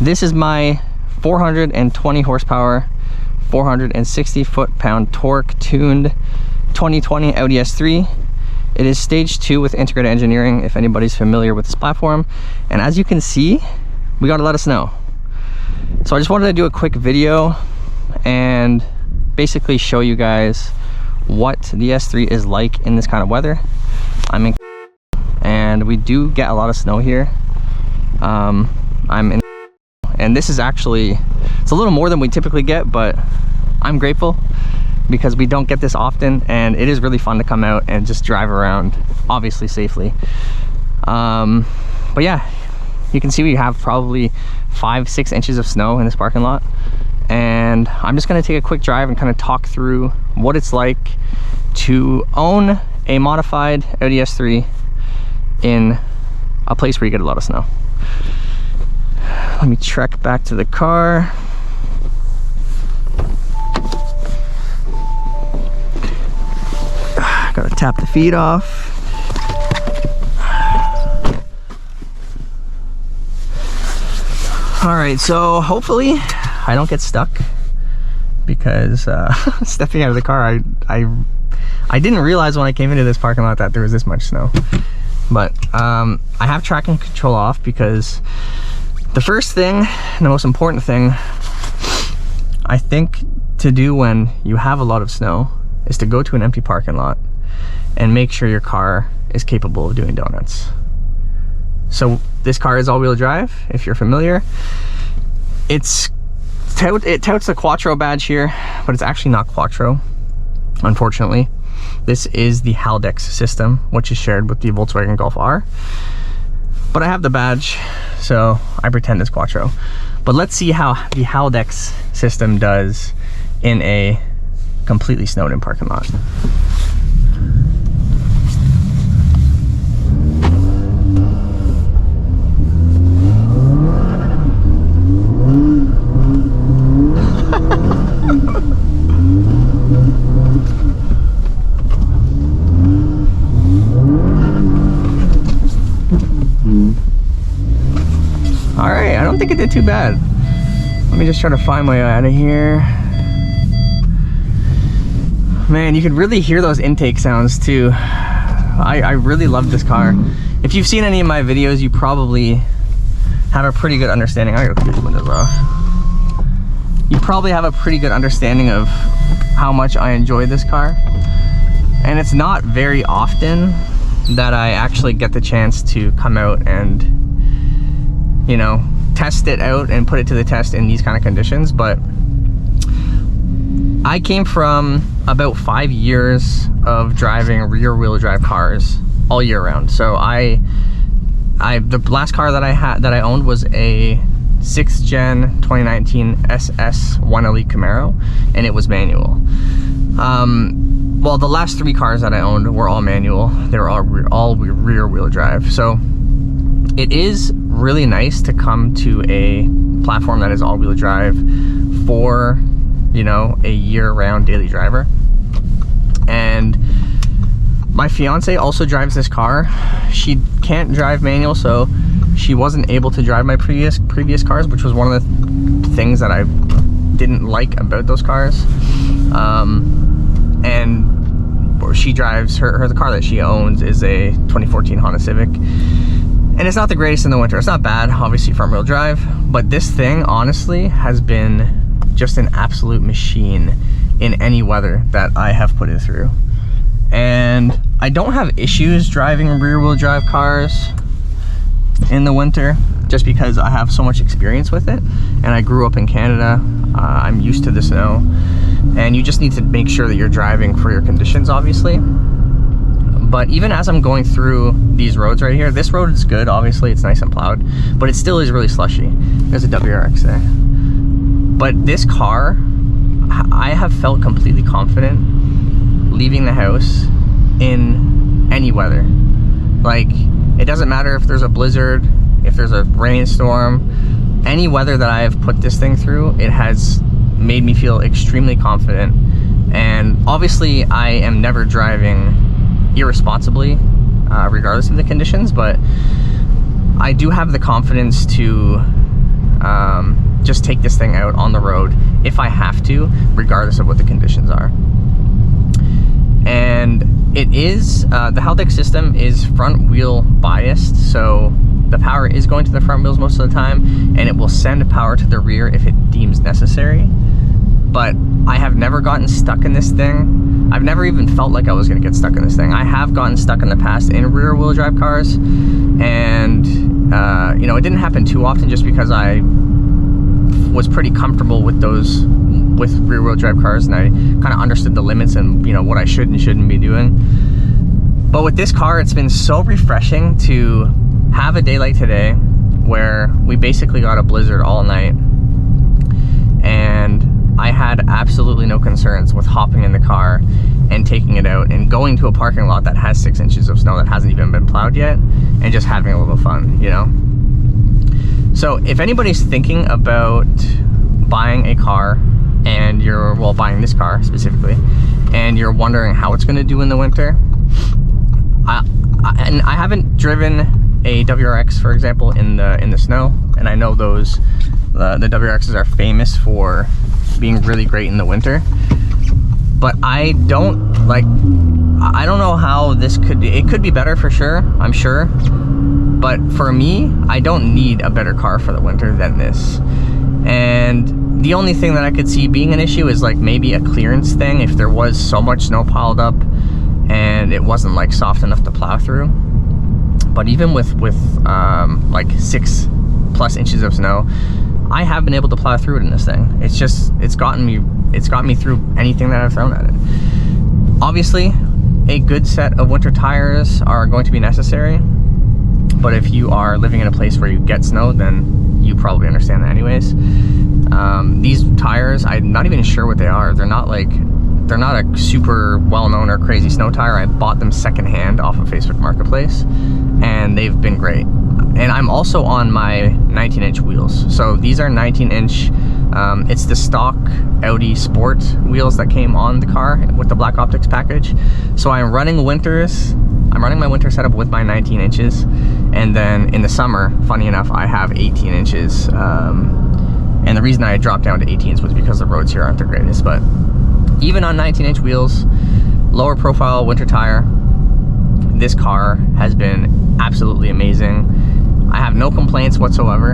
This is my 420 horsepower, 460 foot-pound torque tuned 2020 Audi S3. It is stage 2 with integrated engineering, if anybody's familiar with this platform. And as you can see, we got a lot of snow. So I just wanted to do a quick video and basically show you guys what the S3 is like in this kind of weather. I'm in, and we do get a lot of snow here. I'm in, and this is actually, it's a little more than we typically get, but I'm grateful because we don't get this often, and it is really fun to come out and just drive around, obviously safely. But yeah, you can see we have probably 5-6 inches of snow in this parking lot, and I'm just going to take a quick drive and kind of talk through what it's like to own a modified Audi S3 in a place where you get a lot of snow. Let me trek back to the car. Gotta tap the feet off. All right, so hopefully I don't get stuck, because stepping out of the car, I didn't realize when I came into this parking lot that there was this much snow. But I have traction control off, because the first thing, and the most important thing, I think to do when you have a lot of snow is to go to an empty parking lot and make sure your car is capable of doing donuts. So this car is all-wheel drive, if you're familiar. It touts the Quattro badge here, but it's actually not Quattro, unfortunately. This is the Haldex system, which is shared with the Volkswagen Golf R. But I have the badge, so I pretend it's Quattro. But let's see how the Haldex system does in a completely snowed-in parking lot. All right, I don't think it did too bad. Let me just try to find my way out of here. Man, you could really hear those intake sounds too. I really love this car. If you've seen any of my videos, you probably have a pretty good understanding. I gotta keep the windows off. You probably have a pretty good understanding of how much I enjoy this car. And it's not very often that I actually get the chance to come out and, you know, test it out and put it to the test in these kind of conditions. But I came from about 5 years of driving rear-wheel drive cars all year round. So the last car that I owned was a 6th gen 2019 SS 1 Elite Camaro, and it was manual. Well, the last 3 cars that I owned were all manual. They were all rear-wheel drive. So it is really nice to come to a platform that is all-wheel drive for, you know, a year-round daily driver. And my fiance also drives this car. She can't drive manual, so she wasn't able to drive my previous cars, which was one of the things that I didn't like about those cars. And she drives the car that she owns is a 2014 Honda Civic, and it's not the greatest in the winter. It's not bad, obviously, front wheel drive, but this thing honestly has been just an absolute machine in any weather that I have put it through. And I don't have issues driving rear wheel drive cars in the winter, just because I have so much experience with it, and I grew up in Canada. I'm used to the snow, and you just need to make sure that you're driving for your conditions, obviously. But even as I'm going through these roads right here, this road is good, obviously, it's nice and plowed, but it still is really slushy. There's a WRX there. But this car, I have felt completely confident leaving the house in any weather. Like, it doesn't matter if there's a blizzard, if there's a rainstorm, any weather that I have put this thing through, it has made me feel extremely confident. And obviously I am never driving irresponsibly, regardless of the conditions, but I do have the confidence to just take this thing out on the road if I have to, regardless of what the conditions are. And it is, the Haldex system is front wheel biased, so the power is going to the front wheels most of the time, and it will send power to the rear if it deems necessary. But I have never gotten stuck in this thing. I've never even felt like I was gonna get stuck in this thing. I have gotten stuck in the past in rear wheel drive cars, and you know, it didn't happen too often just because I was pretty comfortable with those, with rear wheel drive cars, and I kind of understood the limits and, you know, what I should and shouldn't be doing. But with this car, it's been so refreshing to have a day like today where we basically got a blizzard all night, and I had absolutely no concerns with hopping in the car and taking it out and going to a parking lot that has 6 inches of snow that hasn't even been plowed yet, and just having a little fun, you know? So if anybody's thinking about buying a car, and you're, well, buying this car specifically, and you're wondering how it's gonna do in the winter, and I haven't driven a WRX, for example, in the snow, and I know those, the WRXs are famous for being really great in the winter, but I don't know how this could be. It could be better for sure, I'm sure, but for me, I don't need a better car for the winter than this. And the only thing that I could see being an issue is like maybe a clearance thing, if there was so much snow piled up and it wasn't like soft enough to plow through. But even with like 6+ inches of snow, I have been able to plow through it in this thing. It's just, it's gotten me through anything that I've thrown at it. Obviously, a good set of winter tires are going to be necessary, but if you are living in a place where you get snow, then you probably understand that anyways. These tires, I'm not even sure what they are. They're not a super well-known or crazy snow tire. I bought them secondhand off of Facebook Marketplace, and they've been great. And I'm also on my 19-inch wheels. So these are 19-inch, it's the stock Audi Sport wheels that came on the car with the black optics package. So I'm running my winter setup with my 19 inches. And then in the summer, funny enough, I have 18 inches. And the reason I dropped down to 18s was because the roads here aren't the greatest. But even on 19-inch wheels, lower profile winter tire, this car has been absolutely amazing. I have no complaints whatsoever,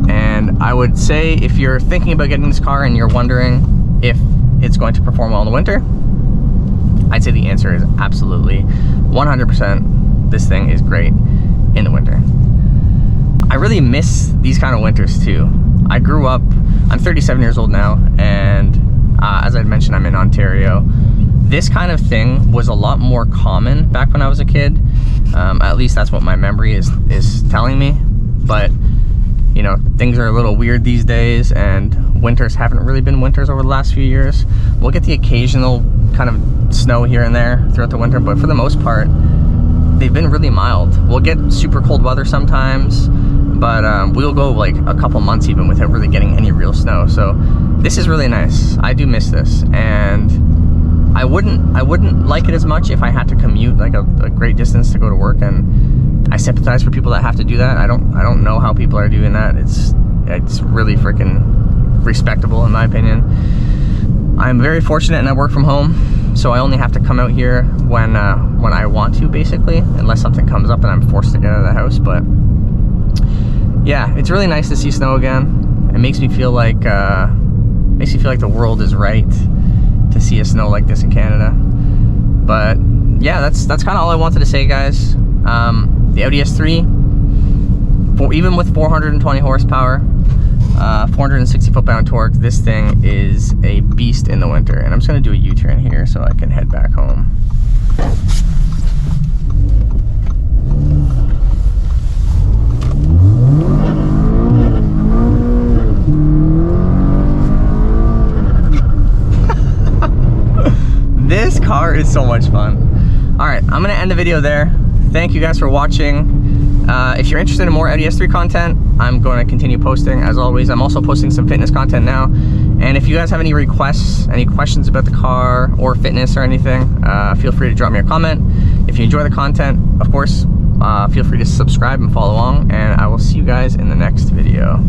and I would say if you're thinking about getting this car and you're wondering if it's going to perform well in the winter, I'd say the answer is absolutely 100%. This thing is great in the winter. I really miss these kind of winters too. I grew up, I'm 37 years old now, and as I mentioned, I'm in Ontario. This kind of thing was a lot more common back when I was a kid. At least that's what my memory is telling me. But, you know, things are a little weird these days, and winters haven't really been winters over the last few years. We'll get the occasional kind of snow here and there throughout the winter, but for the most part, they've been really mild. We'll get super cold weather sometimes, but we'll go like a couple months even without really getting any real snow. So this is really nice. I do miss this, and I wouldn't like it as much if I had to commute like a great distance to go to work, and I sympathize for people that have to do that. I don't know how people are doing that. It's really freaking respectable in my opinion. I'm very fortunate and I work from home, so I only have to come out here when I want to, basically, unless something comes up and I'm forced to get out of the house. But yeah, it's really nice to see snow again. It makes me feel like the world is right to see a snow like this in Canada. But yeah, that's kind of all I wanted to say, guys. The Audi S3, even with 420 horsepower, 460 foot-pound torque, this thing is a beast in the winter. And I'm just gonna do a U-turn here so I can head back home. This car is so much fun. All right, I'm gonna end the video there. Thank you guys for watching. If you're interested in more Audi S3 content, I'm going to continue posting as always. I'm also posting some fitness content now. And if you guys have any requests, any questions about the car or fitness or anything, feel free to drop me a comment. If you enjoy the content, of course, feel free to subscribe and follow along, and I will see you guys in the next video.